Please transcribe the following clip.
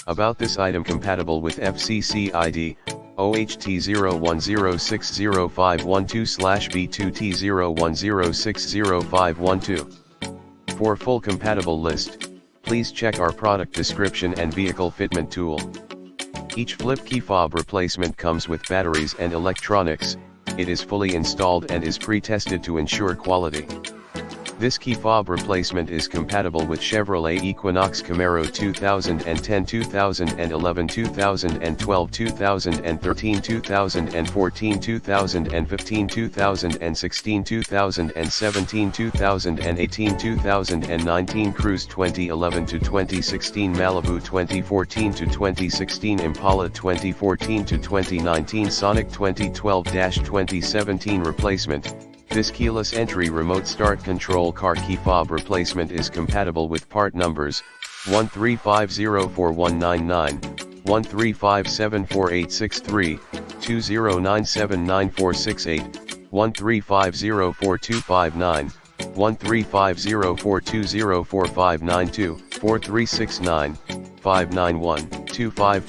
About this item: compatible with FCC ID, OHT01060512/B2T01060512. For full compatible list, please check our product description and vehicle fitment tool. Each flip key fob replacement comes with batteries and electronics. It is fully installed and is pre-tested to ensure quality. This key fob replacement is compatible with Chevrolet Equinox Camaro 2010, 2011, 2012, 2013, 2014, 2015, 2016, 2017, 2018, 2019 Cruze, 2011 to 2016 Malibu, 2014 to 2016 Impala, 2014 to 2019 Sonic, 2012-2017 replacement. This keyless entry remote start control car key fob replacement is compatible with part numbers 1350499, 135748663, 20979468, 1350429, 13504204592, 4369 591 254.